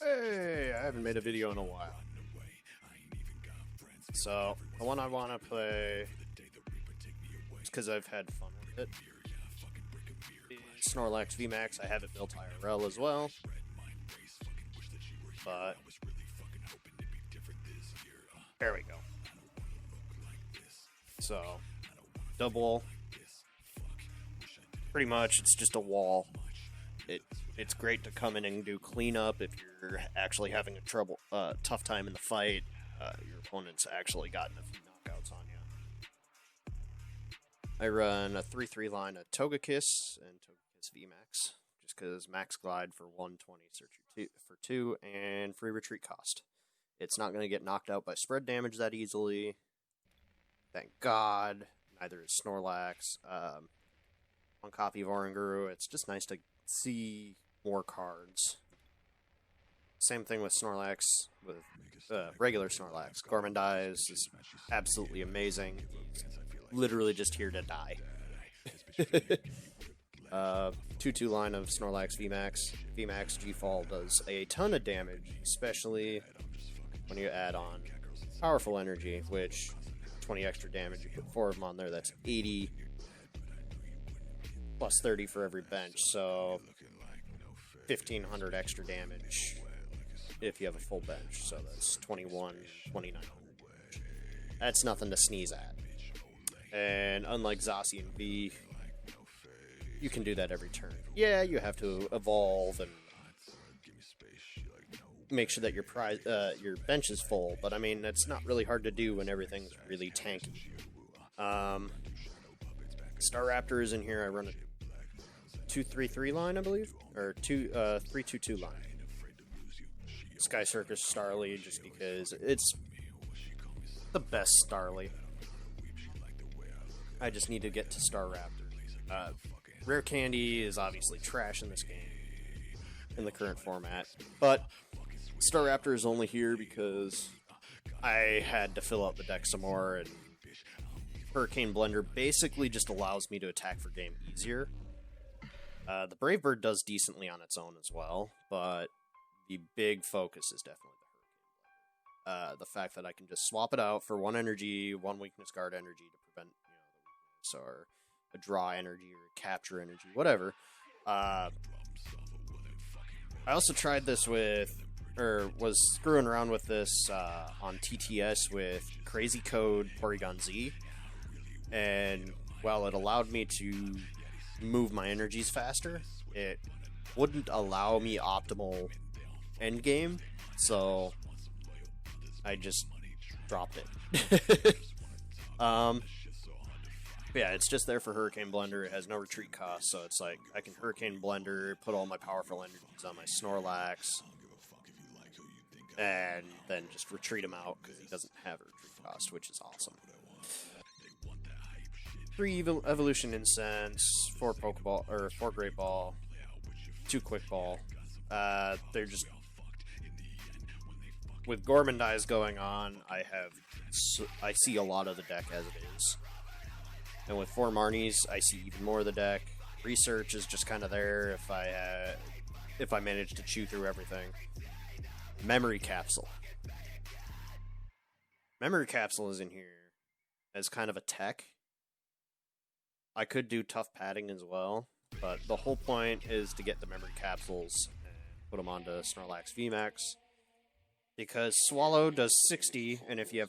Hey, I haven't made a video in a while. So, the one I want to play, because I've had fun with it, is Snorlax VMAX. I have it built IRL as well. But, there we go. So, double. Pretty much, it's just a wall. It's great to come in and do cleanup if you're actually having a tough time in the fight. Your opponent's actually gotten a few knockouts on you. I run a 3-3 line of Togekiss and Togekiss VMAX, just because max glide for 120, search for 2, and free retreat cost. It's not going to get knocked out by spread damage that easily. Thank God. Neither is Snorlax. One copy of Oranguru. It's just nice to see more cards. Same thing with Snorlax, with regular Snorlax. Gormandize is absolutely amazing. He's literally just here to die. 2-2 line of Snorlax VMAX. VMAX G-Fall does a ton of damage, especially when you add on Powerful Energy, which 20 extra damage. You put 4 of them on there, that's 80 plus 30 for every bench, so 1,500 extra damage if you have a full bench, so that's 2,900. That's nothing to sneeze at. And unlike Zacian V, you can do that every turn. Yeah, you have to evolve and make sure that your bench is full, but I mean, that's not really hard to do when everything's really tanky. Staraptor is in here. I run a 2-3-3 line, I believe, or 3-2-2 line. Sky Circus Starly, just because it's the best Starly. I just need to get to Staraptor. Rare Candy is obviously trash in this game, in the current format, but Staraptor is only here because I had to fill out the deck some more, and Hurricane Blender basically just allows me to attack for game easier. The Brave Bird does decently on its own as well, but the big focus is definitely the Hurricane Blender. The fact that I can just swap it out for 1 energy, 1 weakness guard energy to prevent the weakness, or a draw energy, or a capture energy, whatever. I also tried this with, or was screwing around with this on TTS with Crazy Code Porygon Z, and while it allowed me to move my energies faster, it wouldn't allow me optimal endgame, so I just dropped it. Yeah, it's just there for Hurricane Blender. It has no retreat cost, so it's like I can Hurricane Blender, put all my powerful energies on my Snorlax, and then just retreat him out because he doesn't have a retreat cost, which is awesome. 3 Evolution Incense, 4 Pokeball, or 4 Great Ball, 2 Quick Ball. They're just, with Gormandize going on, I see a lot of the deck as it is. And with 4 Marnies, I see even more of the deck. Research is just kind of there if I manage to chew through everything. Memory Capsule. Memory Capsule is in here as kind of a tech. I could do tough padding as well, but the whole point is to get the memory capsules and put them onto Snorlax VMAX, because Swallow does 60, and if you have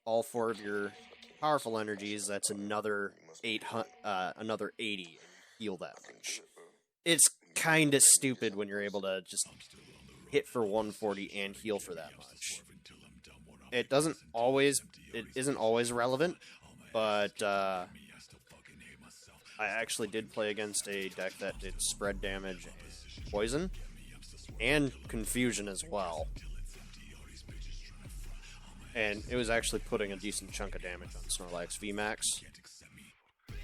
all 4 of your powerful energies, that's another 80 and heal that much. It's kind of stupid when you're able to just hit for 140 and heal for that much. It isn't always relevant, but I actually did play against a deck that did spread damage and poison, and confusion as well. And it was actually putting a decent chunk of damage on Snorlax VMAX.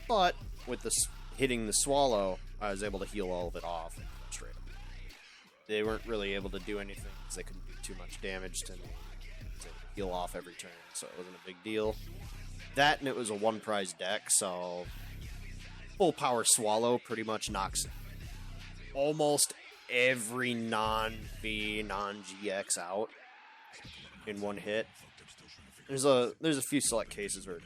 But with this hitting the Swallow, I was able to heal all of it off and straight up. They weren't really able to do anything because they couldn't do too much damage to me. I was able to heal off every turn, so it wasn't a big deal. That, and it was a 1 prize deck, so full power Swallow pretty much knocks almost every non-V, non-GX out in one hit. There's a few select cases where it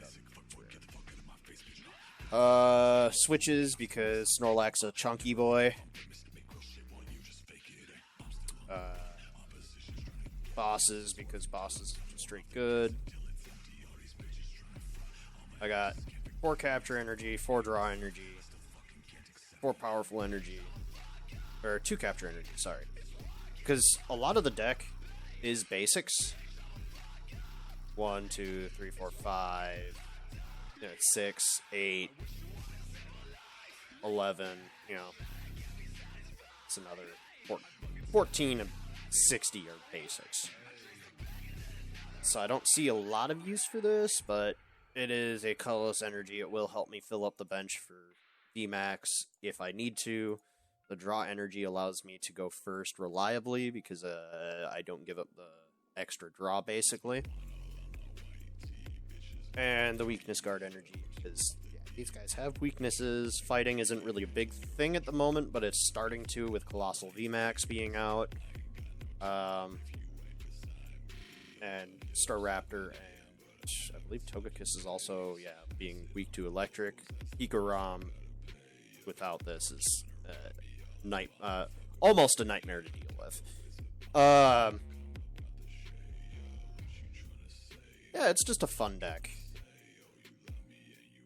doesn't. Switches because Snorlax a chunky boy. Bosses because bosses are straight good. I got 4 capture energy, 4 draw energy, 4 powerful energy, or 2 capture energy, sorry. Because a lot of the deck is basics. 1, 2, 3, 4, 5, 6, 8, 11, it's another 14 and 60 are basics. So I don't see a lot of use for this, but it is a colorless energy. It will help me fill up the bench for vmax if I need to. The draw energy allows me to go first reliably because I don't give up the extra draw, basically. And the weakness guard energy, because these guys have weaknesses. Fighting isn't really a big thing at the moment, but it's starting to with Colossal VMAX being out. And Staraptor, and I believe Togekiss is also, being weak to electric. Ikaram, without this, is almost a nightmare to deal with. It's just a fun deck.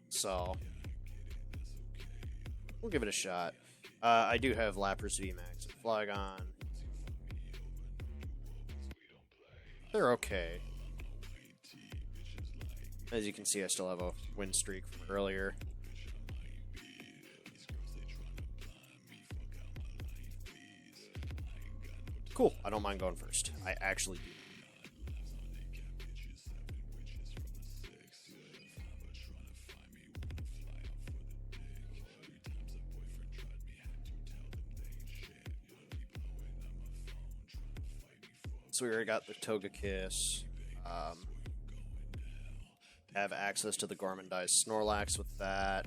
So, we'll give it a shot. I do have Lapras VMAX and Flygon. They're okay. As you can see, I still have a win streak from earlier. Cool. I don't mind going first. I actually do. So we already got the Togekiss. Have access to the Gormandized Snorlax with that.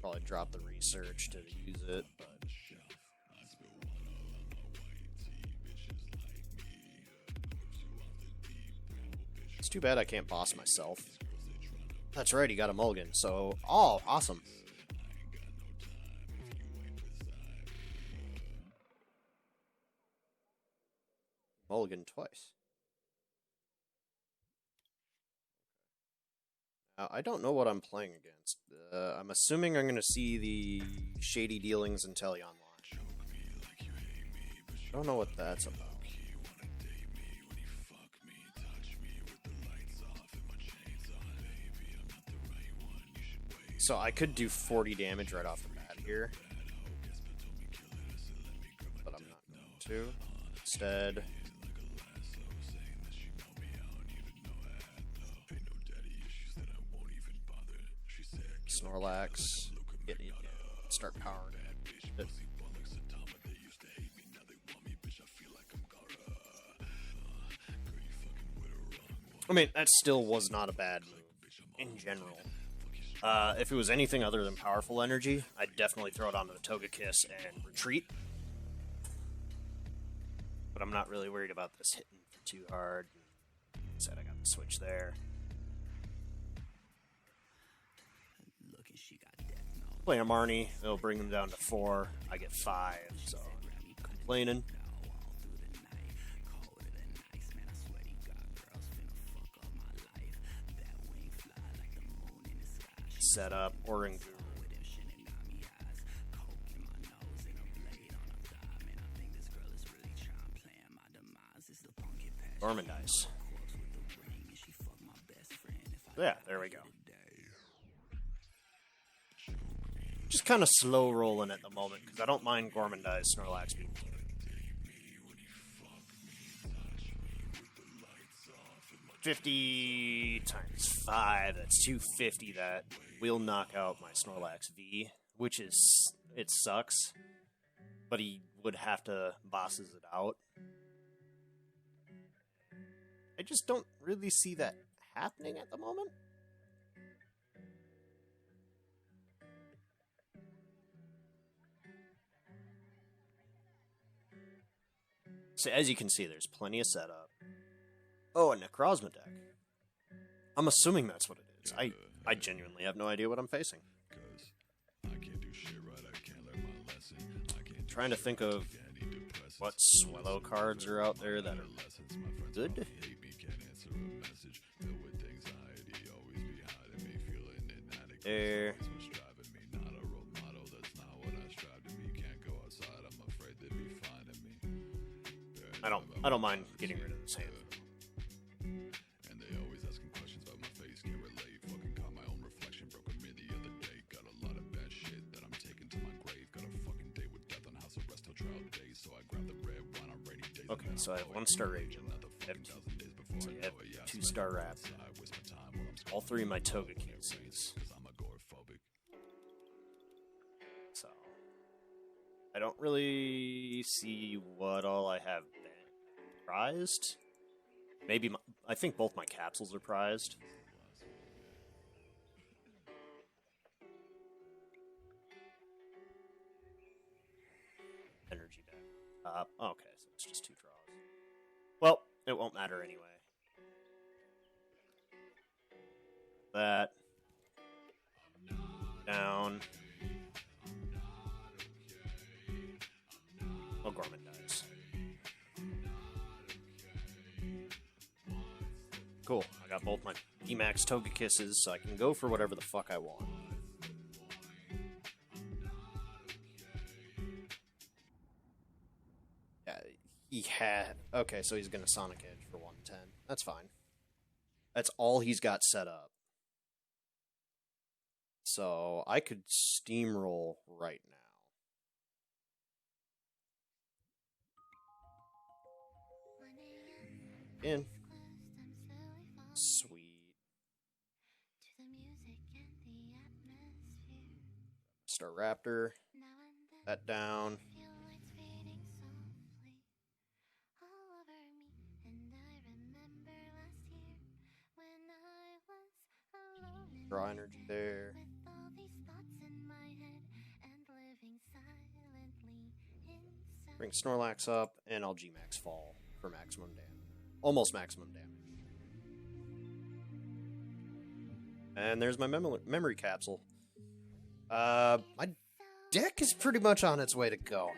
Probably drop the research to use it, but it's too bad I can't boss myself. That's right, he got a mulligan, so awesome. Mulligan twice. Now, I don't know what I'm playing against. I'm assuming I'm going to see the Shady Dealings and Telly online. I don't know what that's about. So I could do 40 damage right off the bat here. But I'm not going to. Instead, Snorlax, start powering it. I mean, that still was not a bad move in general. If it was anything other than powerful energy, I'd definitely throw it onto the Togekiss and retreat. But I'm not really worried about this hitting too hard. Said I got the switch there. Playing a Marnie, it'll bring them down to 4. I get 5, so complaining. Set up Orangu. Gormandize. Yeah, there we go. Just kind of slow rolling at the moment because I don't mind Gormandize Snorlax being clear. 50 times 5, that's 250. That will knock out my Snorlax V, which is, it sucks, but he would have to bosses it out. I just don't really see that happening at the moment. So as you can see, there's plenty of setup. Oh, a Necrozma deck. I'm assuming that's what it is. I genuinely have no idea what I'm facing. Trying to think of what Swellow cards are out there that are good. There. I don't mind getting rid of this hand. And they always asking questions about my face, can't relate. Fucking caught my own reflection, broke a mid the other day. Got a lot of bad shit that I'm taking to my grave. Got a fucking day with death on house arrest till trial days. So I grab the red wine on rainy days. Okay, so I have 1-star rage. So I have 2-star rap. All 3 of my toga cases. So I don't really see what all I have been prized. Maybe I think both my capsules are prized. Energy deck. Okay, so it's just 2 draws. Well, it won't matter anyway. That. Down. Oh, Gorman dies. Cool. I got both my vmax toga kisses, so I can go for whatever the fuck I want. Yeah, he had... Okay, so he's gonna Sonic Edge for 110. That's fine. That's all he's got set up. So I could steamroll right now. In. Sweet. Star Raptor. That down. Draw energy there. Bring Snorlax up, and I'll Gmax fall for maximum damage. Almost maximum damage. And there's my memory capsule. My deck is pretty much on its way to go.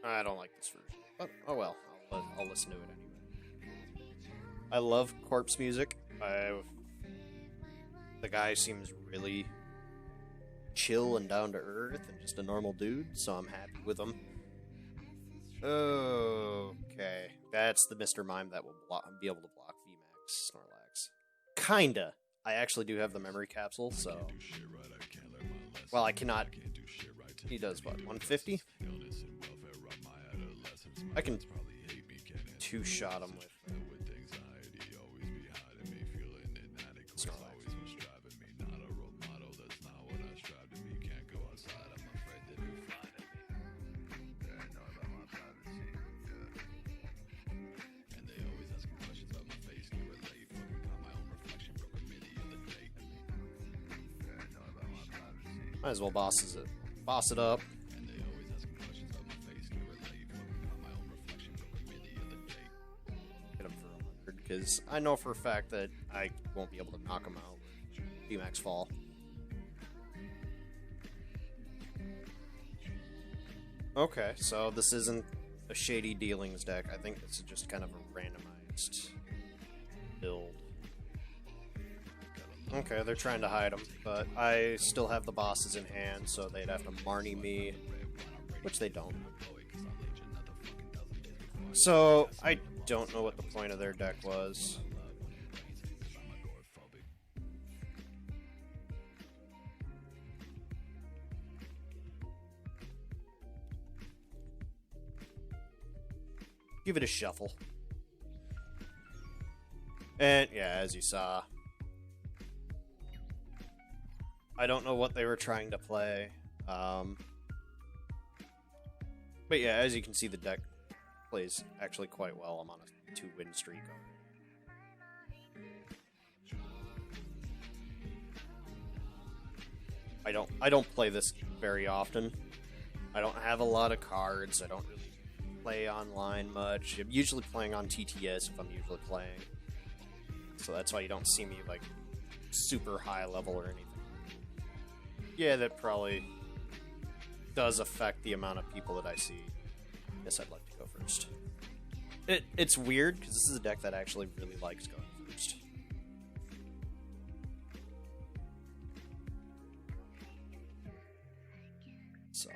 I don't like this version, but oh well, I'll listen to it anyway. I love corpse music. The guy seems really chill and down to earth and just a normal dude, so I'm happy with him. Okay, that's the Mr. Mime that will be able to block vmax Snorlax. Kinda. I actually do have the memory capsule, so... Well, I cannot... He does what, 150? I can 2-shot him with Snorlax. Might as well boss it up. Because I know for a fact that I won't be able to knock him out with vmax fall. Okay, so this isn't a shady dealings deck. I think this is just kind of a randomized build. Okay, they're trying to hide them, but I still have the bosses in hand, so they'd have to Marnie me, which they don't. So, I don't know what the point of their deck was. Give it a shuffle. And, yeah, as you saw, I don't know what they were trying to play. But yeah, as you can see, the deck plays actually quite well. I'm on a 2-win streak. I don't play this very often. I don't have a lot of cards. I don't really play online much. I'm usually playing on TTS if I'm usually playing. So that's why you don't see me like super high level or anything. Yeah, that probably does affect the amount of people that I see. I guess I'd like to go first. It's weird because this is a deck that actually really likes going first. So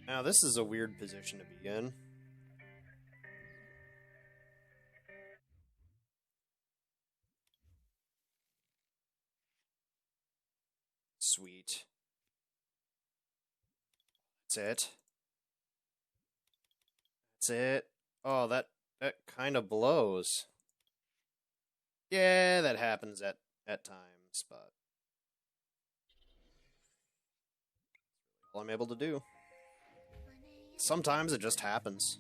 now this is a weird position to be in. Sweet. That's it. That's it. Oh, that kind of blows. Yeah, that happens at times, but all I'm able to do. Sometimes it just happens.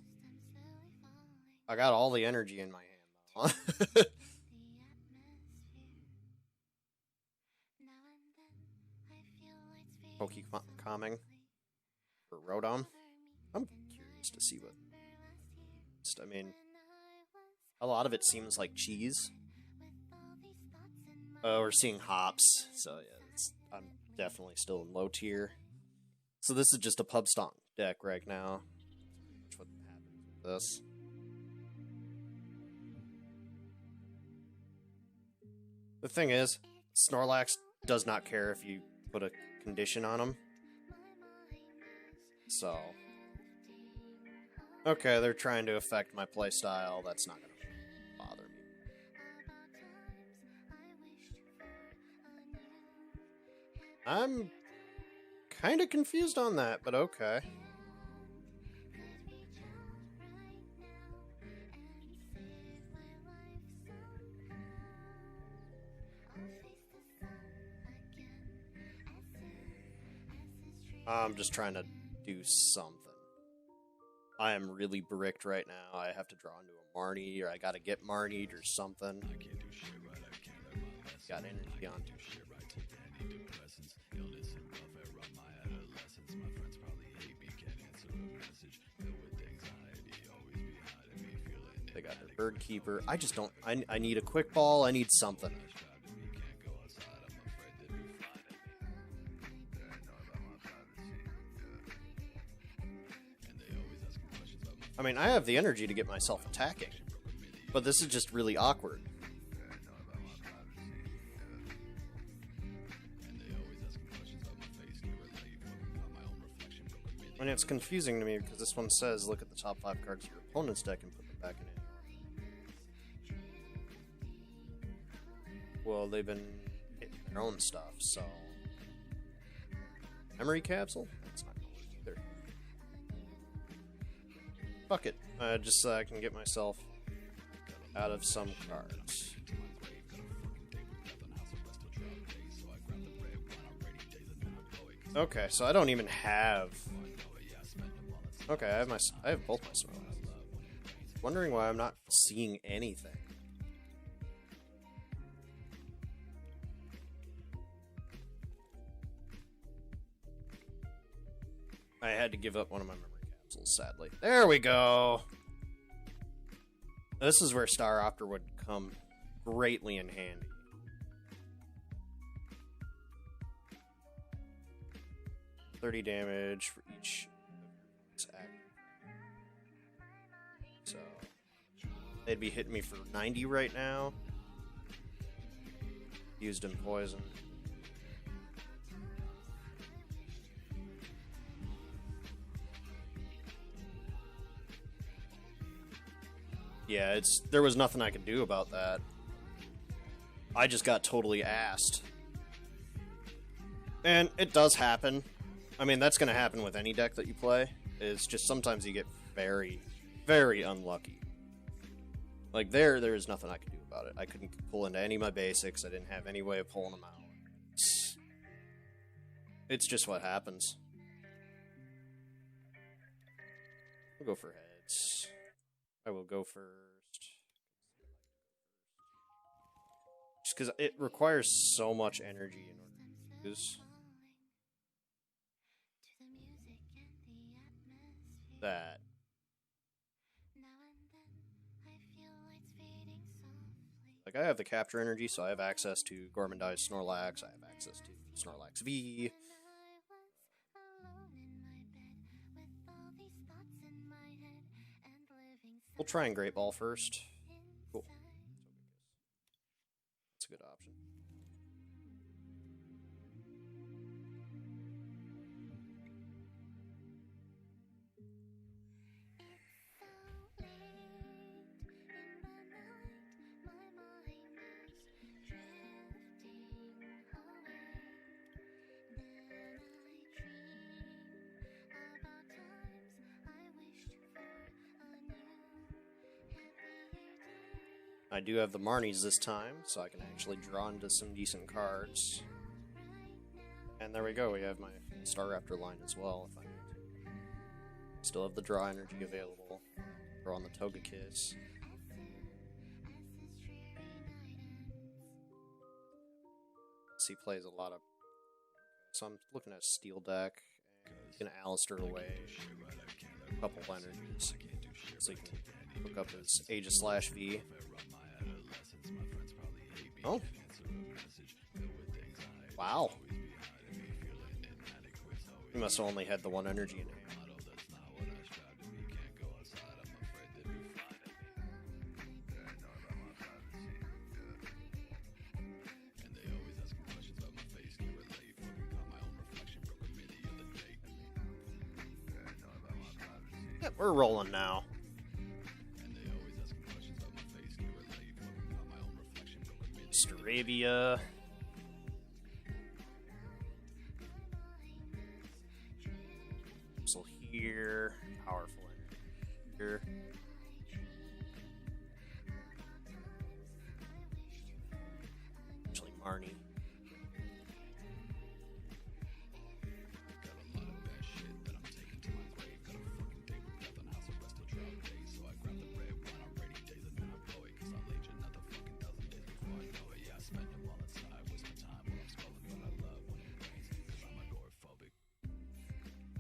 I got all the energy in my hand, though. Pokecoming for Rodon. I'm curious to see what. I mean, a lot of it seems like cheese. We're seeing hops, so yeah, I'm definitely still in low tier. So this is just a pub stomp deck right now. That's what happens with this. The thing is, Snorlax does not care if you put a condition on him. So, okay, they're trying to affect my playstyle. That's not going to bother me. I'm kind of confused on that, but okay. I'm just trying to do something. I am really bricked right now. I have to draw into a Marnie, or I gotta get Marnied or something. Got energy on. They got their Bird Keeper. I just don't. I need a quick ball. I need something. I mean, I have the energy to get myself attacking, but this is just really awkward. And it's confusing to me because this one says, look at the top 5 cards of your opponent's deck and put them back in it. Well, they've been hitting their own stuff, so... Memory Capsule? That's not going to work either. Fuck it. Just so I can get myself out of some cards. Okay, so I don't even have... Okay, I have both my Snorlax. Wondering why I'm not seeing anything. I had to give up one of my memory capsules, sadly. There we go! This is where Star Opter would come greatly in handy. $30 damage for each attack. So they'd be hitting me for 90 right now. Used in poison. Yeah, there was nothing I could do about that. I just got totally assed. And it does happen. I mean, that's going to happen with any deck that you play. It's just sometimes you get very, very unlucky. Like, there is nothing I could do about it. I couldn't pull into any of my basics. I didn't have any way of pulling them out. It's just what happens. We'll go for heads. I will go first. Just because it requires so much energy in order to use that. Like, I have the capture energy, so I have access to Gormandize Snorlax, I have access to Snorlax V. We'll try and Great Ball first. Cool. That's a good option. I do have the Marnies this time, so I can actually draw into some decent cards. And there we go, we have my Staraptor line as well, if I need to. Still have the draw energy available. Throw on the Togekiss. He plays a lot of... So I'm looking at a Steel deck, and an Alistair away, a couple energies. So he can hook up his Aegis/V. Oh. Wow. He must have only had the one energy in hand. Yep, we're rolling now. Arabia. So here, powerful energy here. Actually, Marnie.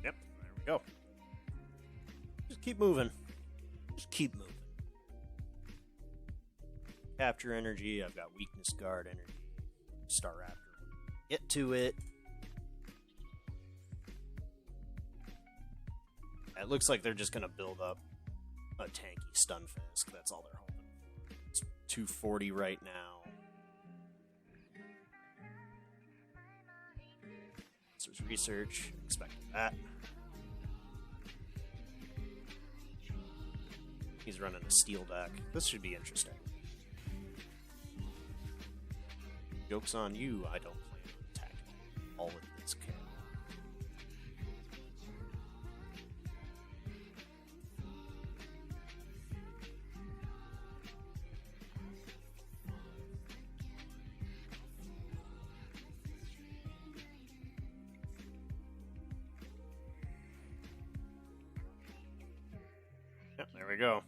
Yep, there we go. Just keep moving. Just keep moving. Capture energy. I've got weakness guard energy. Staraptor. Get to it. It looks like they're just going to build up a tanky Stunfisk. That's all they're hoping for. It's 240 right now. Monsters Research. Expecting that. He's running a Steel deck. This should be interesting. Joke's on you, I don't plan on attacking all with this kid. Yep, there we go.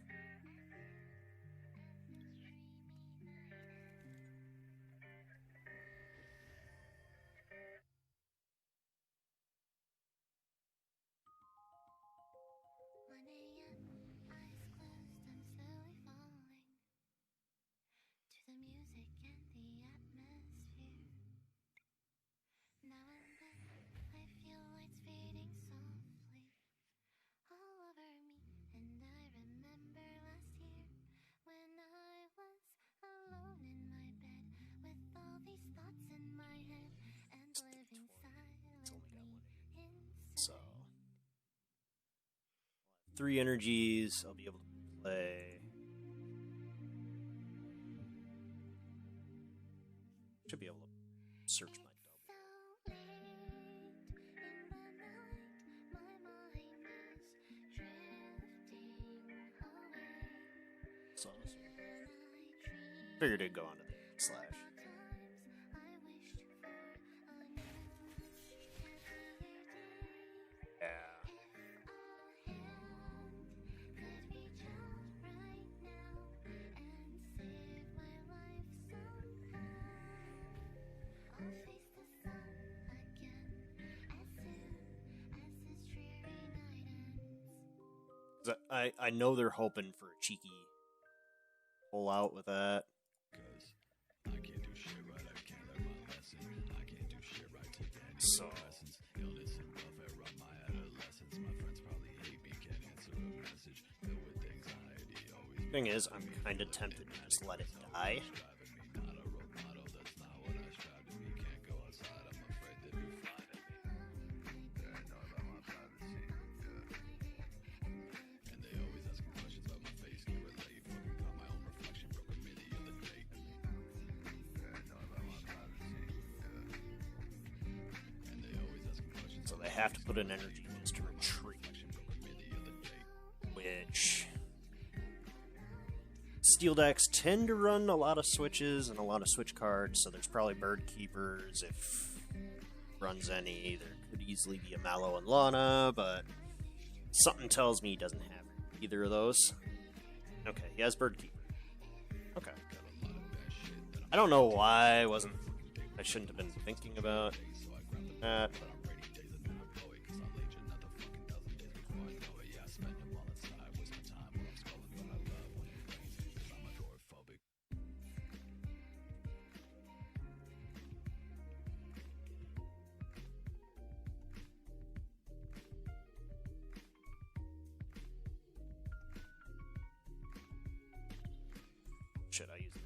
So, 3 energies. I'll be able to play. Should be able to search my double. So, figured it'd go onto the slash. I know they're hoping for a cheeky pull out with that. So thing is, I'm kind of tempted to just let it die. So they have to put an energy just to retreat, which steel decks tend to run a lot of switches and a lot of switch cards, so there's probably bird keepers if runs any. There could easily be a Mallow and Lana, but something tells me he doesn't have either of those. Okay, he has bird keeper. Okay. I don't know why I shouldn't have been thinking about that. Shit, I used it.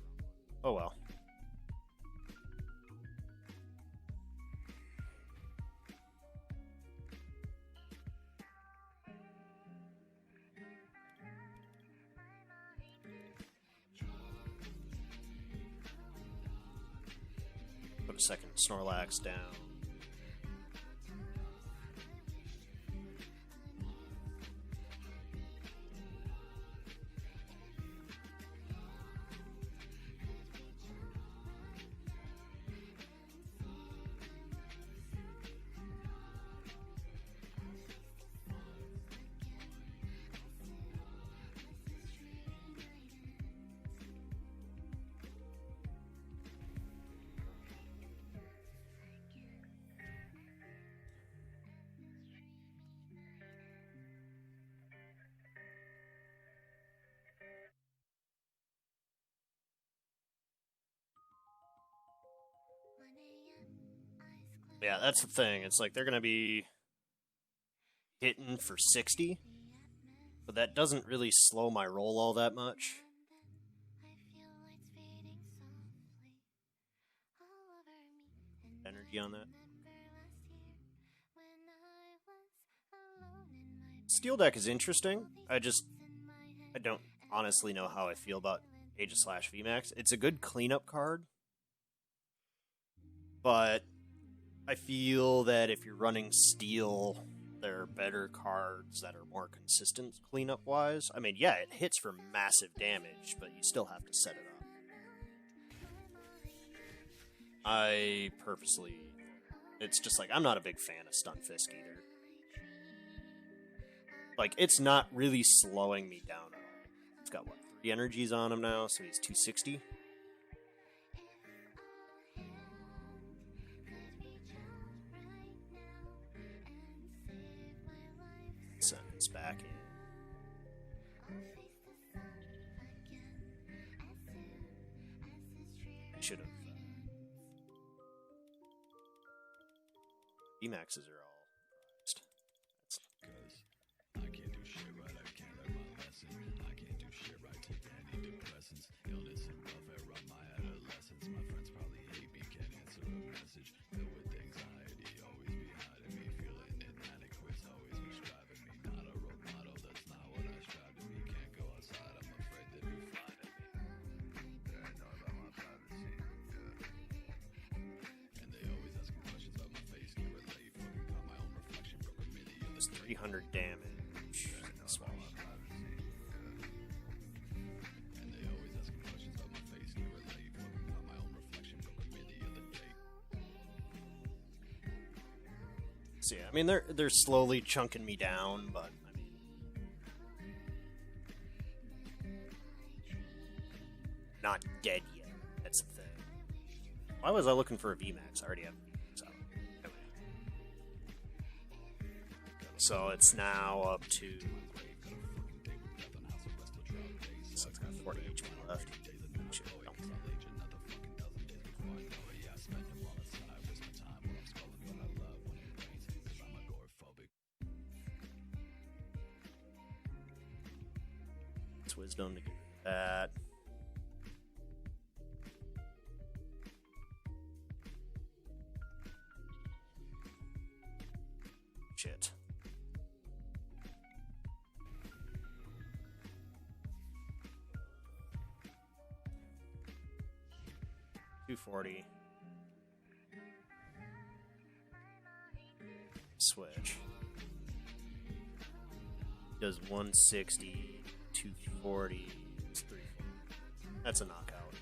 Oh well. Put a second Snorlax down. Yeah, that's the thing. It's like they're going to be hitting for 60, but that doesn't really slow my roll all that much. Energy on that. Steel deck is interesting. I don't honestly know how I feel about Aegis / vmax. It's a good cleanup card, but I feel that if you're running steel, there are better cards that are more consistent cleanup-wise. I mean, yeah, it hits for massive damage, but you still have to set it up. It's just like, I'm not a big fan of Stunfisk either. Like, it's not really slowing me down at all. It's got, 3 energies on him now, so he's 260. Send this back in. Should have. vmaxes are all priced. That's because I can't do shit right. I can't learn my lesson. I can't do shit right. Take antidepressants. Illness and welfare on my adolescence. My friends probably hate me. Can't answer a message. Filled with anxiety. Always be hiding me. Feeling inadequate. Always be striving me. Not a role model. That's not what I strive to be. Can't go outside. I'm afraid that you fly to me. Yeah, I know about my privacy. Yeah. And they always ask me questions about my face. Can't relate. Fucking got my own reflection. Broke a mini. It's 300 damage. Swallow. And they always ask me questions about my face. Can't relate. Fucking got my own reflection. Broke a mini of the day. So yeah, I mean they're slowly chunking me down, but I mean not dead yet. That's the thing. Why was I looking for a VMAX? I already have VMAX out. Anyway. So it's now up to It's wisdom to get rid of that. Shit. $240. Switch. Does 160, 240, it's 340. That's a knockout.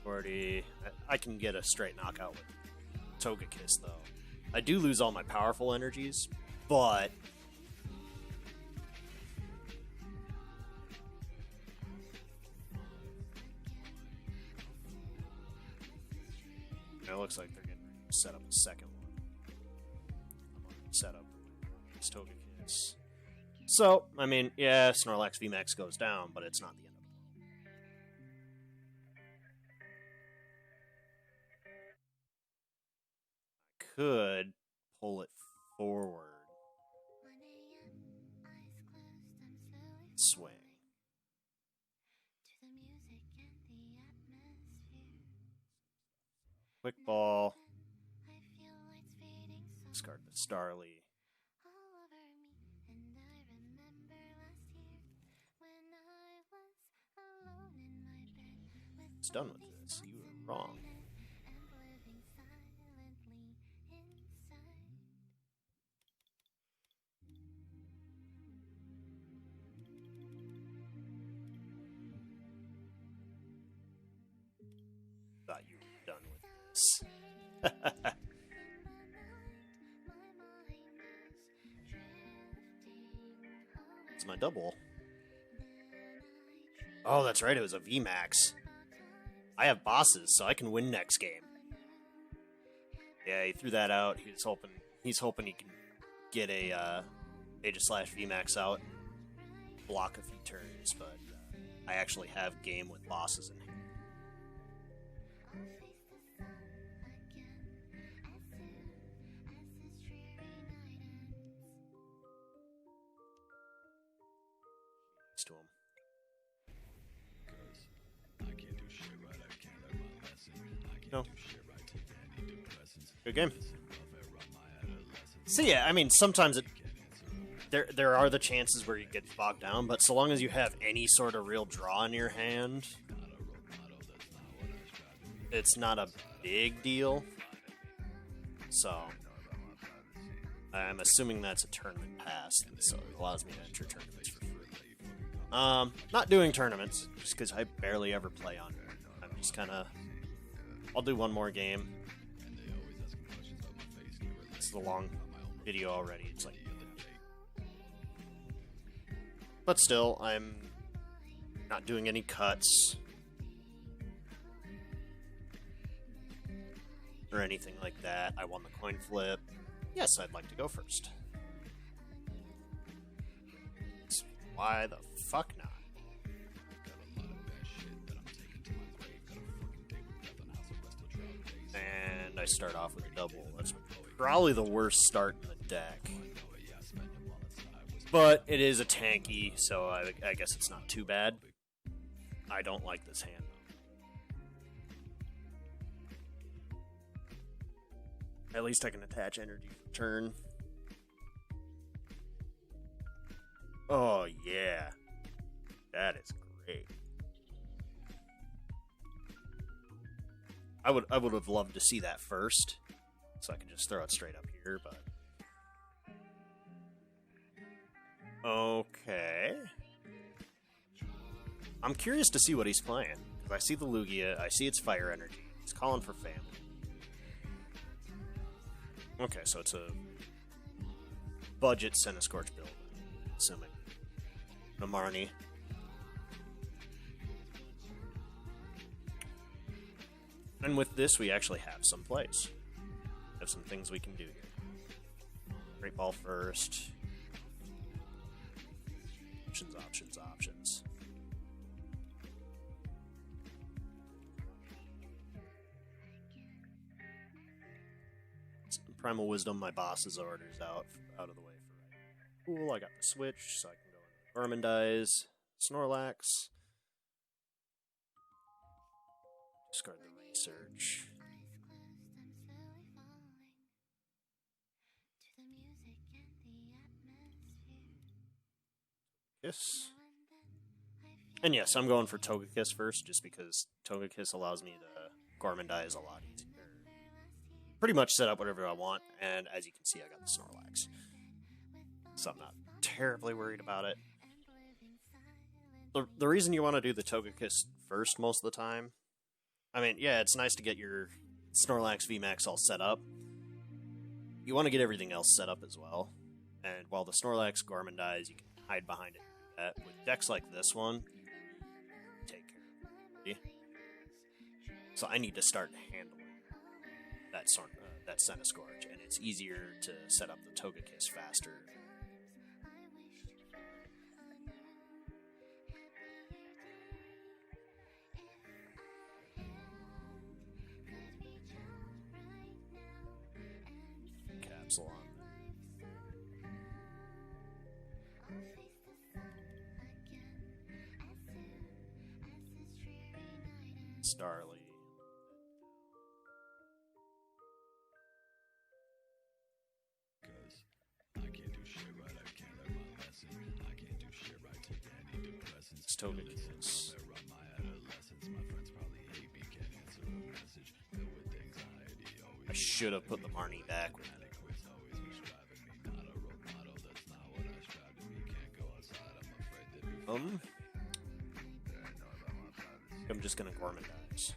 40. I can get a straight knockout with Togekiss, though. I do lose all my powerful energies, but it looks like they're getting ready to set up a second one. I'm already set up this Togekiss. So, I mean, yeah, Snorlax VMAX goes down, but it's not the end of the world. I could pull it forward. Swing. Quick ball. Discard the Starly. It's done with this. You were wrong. Thought you were done with this. It's my double. Oh, that's right. It was a VMAX. I have bosses, so I can win next game. Yeah, he threw that out. He's hoping he can get a Aegislash VMAX out, block a few turns, but I actually have game with bosses in here. To him. No. Good game. So yeah, I mean, sometimes there are the chances where you get bogged down, but so long as you have any sort of real draw in your hand, it's not a big deal. So I'm assuming that's a tournament pass, so it allows me to enter tournaments for free. Not doing tournaments, just because I barely ever play on it. I'm just kind of... I'll do one more game. This is a long video already. It's like... But still, I'm not doing any cuts. Or anything like that. I won the coin flip. Yes, I'd like to go first. Why the fuck not? And I start off with a double. That's probably the worst start in the deck. But it is a tanky, so I guess it's not too bad. I don't like this hand, though. At least I can attach energy for turn. Oh, yeah. That is great. I would have loved to see that first, so I could just throw it straight up here, but... Okay. I'm curious to see what he's playing, because I see the Lugia, I see its fire energy. He's calling for family. Okay, so it's a budget Centiskorch build, assuming. No Marnie. And with this, we actually have some plays. Have some things we can do here. Great Ball first. Options, options, options. Primal Wisdom, my boss's orders out of the way for right. cool. I got the switch, so I can go into Gormandize, Snorlax, discard the research. Yes. And yes, I'm going for Togekiss first, just because Togekiss allows me to Gormandize a lot easier. Pretty much set up whatever I want, and as you can see, I got the Snorlax. So I'm not terribly worried about it. The reason you want to do the Togekiss first most of the time, I mean, yeah, it's nice to get your Snorlax VMAX all set up. You want to get everything else set up as well. And while the Snorlax Gormandize, you can hide behind it. With decks like this one, you take care of it. So I need to start handling that Centiskorch, and it's easier to set up the Togekiss faster. Capsule on. Starly. It's Togekiss. I should have put the Marnie back with it. I'm just gonna Gormandize.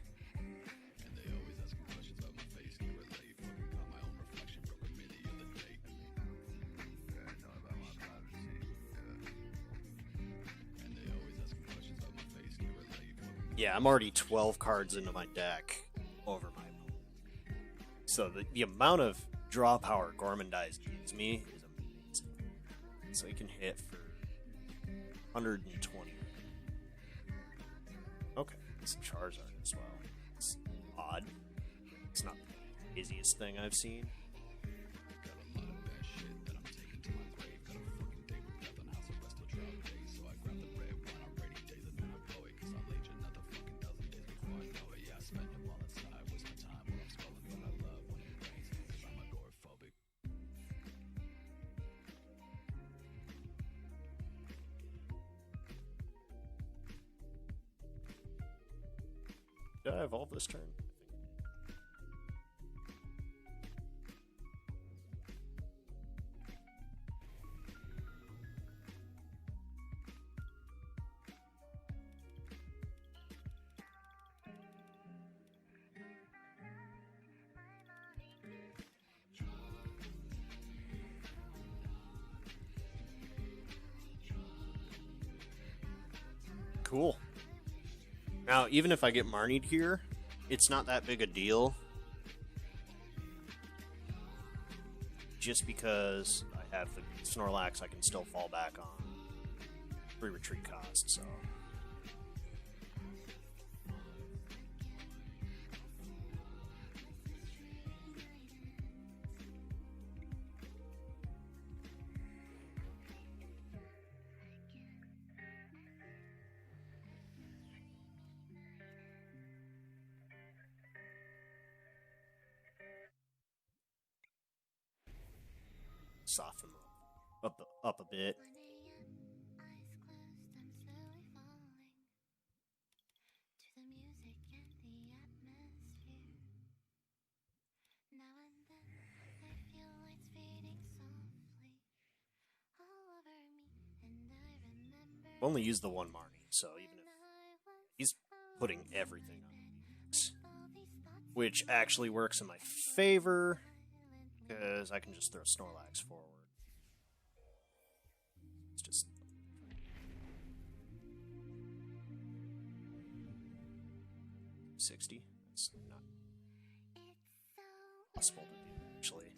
Yeah, I'm already 12 cards into my deck over my opponent. So the amount of draw power Gormandize gives me is amazing. So he can hit for 120. Okay, it's Charizard as well. It's odd. It's not the easiest thing I've seen. Did I evolve this turn? Cool. Now, even if I get Marnied here, it's not that big a deal. Just because I have the Snorlax, I can still fall back on free retreat cost, so. Soften them up a bit. I've only used the one Marnie, so even if he's putting everything on, which actually works in my favor. Because I can just throw Snorlax forward. It's just 60. It's not possible to do, actually.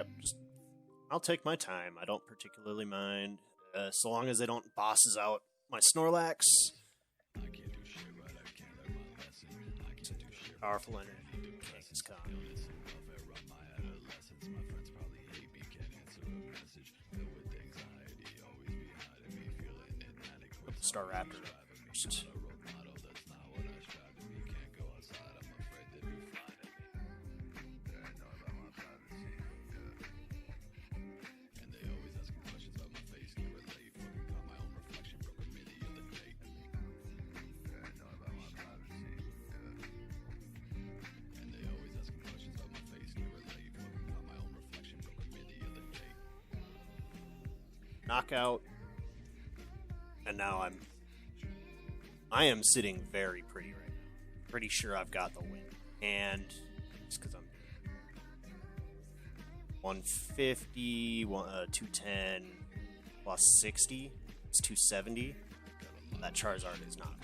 Yep, just I'll take my time. I don't particularly mind, so long as they don't bosses out my Snorlax. Powerful energy. Kangaskhan. Put the Staraptor first. Knockout, and now I am sitting very pretty right now. Pretty sure I've got the win, and just because I'm 150, 210 plus 60, it's 270. That Charizard is not.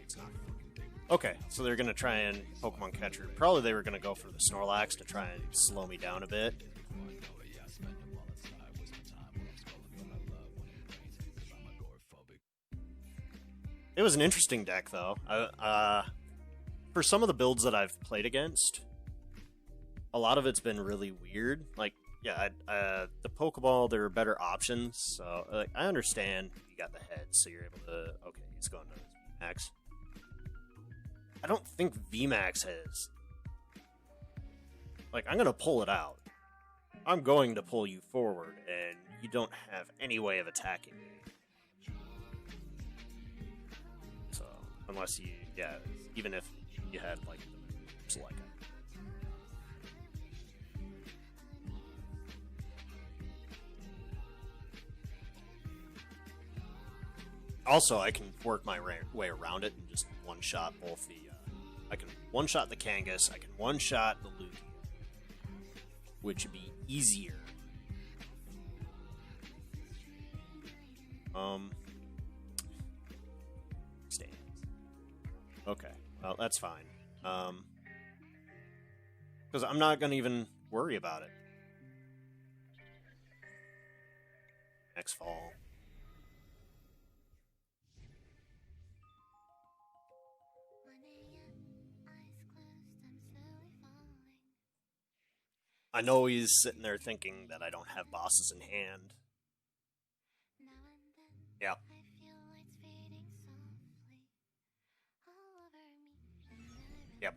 It's not. Okay, so they're gonna try and Pokemon Catcher. Probably they were gonna go for the Snorlax to try and slow me down a bit. It was an interesting deck, though. For some of the builds that I've played against, a lot of it's been really weird. Like, yeah, the Pokeball, there are better options. So, like, I understand you got the head, so you're able to... Okay, he's going to VMAX. I don't think VMAX has... Like, I'm going to pull it out. I'm going to pull you forward, and you don't have any way of attacking me. Unless you, yeah, even if you had, like, select. Also, I can work my way around it and just one-shot both the, I can one-shot the Kangas, I can one-shot the Lugia, which would be easier. Okay, well, that's fine. Because I'm not going to even worry about it. Next fall. I know he's sitting there thinking that I don't have bosses in hand. Yeah. Yep.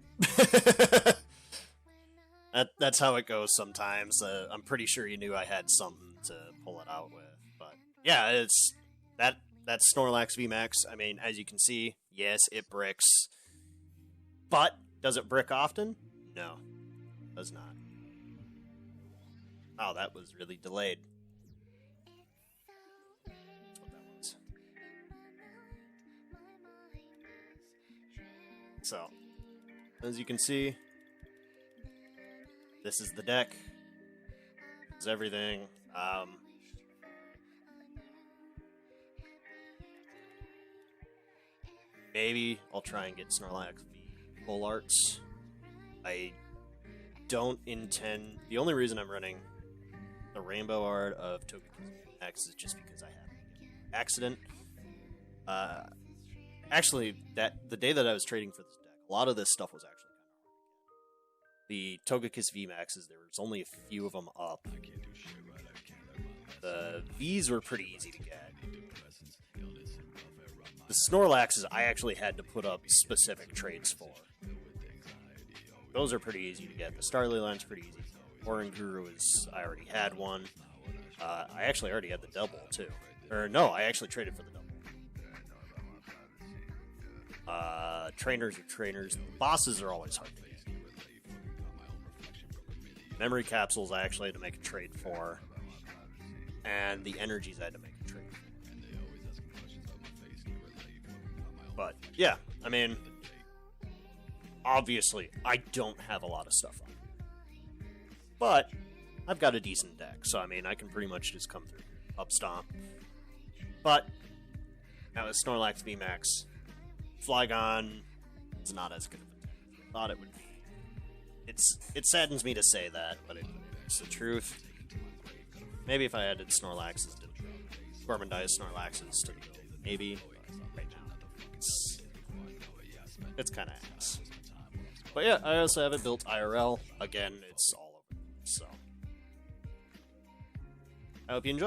That's how it goes sometimes. I'm pretty sure you knew I had something to pull it out with. But yeah, it's that Snorlax VMAX. I mean, as you can see, yes, it bricks. But does it brick often? No, it does not. Oh, that was really delayed. That's what that was. So, as you can see, this is the deck. This is everything. Maybe I'll try and get Snorlax full arts. I don't intend... The only reason I'm running the rainbow art of Togekiss X is just because I had an accident. Actually, the day that I was trading for this deck, a lot of this stuff was actually kind of hard to get. The Togekiss VMAXs, there was only a few of them up. The Vs were pretty easy to get. The Snorlaxes, I actually had to put up specific trades for. Those are pretty easy to get. The Starly Line's pretty easy. Oranguru I already had one. I actually already had the double, too. Or, no, I actually traded for the double. Trainers are trainers. Bosses are always hard to get. Memory capsules I actually had to make a trade for. And the energies I had to make a trade for. But, yeah, I mean, obviously, I don't have a lot of stuff on. But, I've got a decent deck, so, I mean, I can pretty much just come through, up stomp. But, now with Snorlax VMAX, Flygon is not as good of a deck as I thought it would be. It saddens me to say that, but it It's the truth. Maybe if I added Snorlaxes to Gormandize Snorlaxes to the build, maybe. But right now, it's kind of ass. But yeah, I also have it built IRL. Again, it's all over. So I hope you enjoy.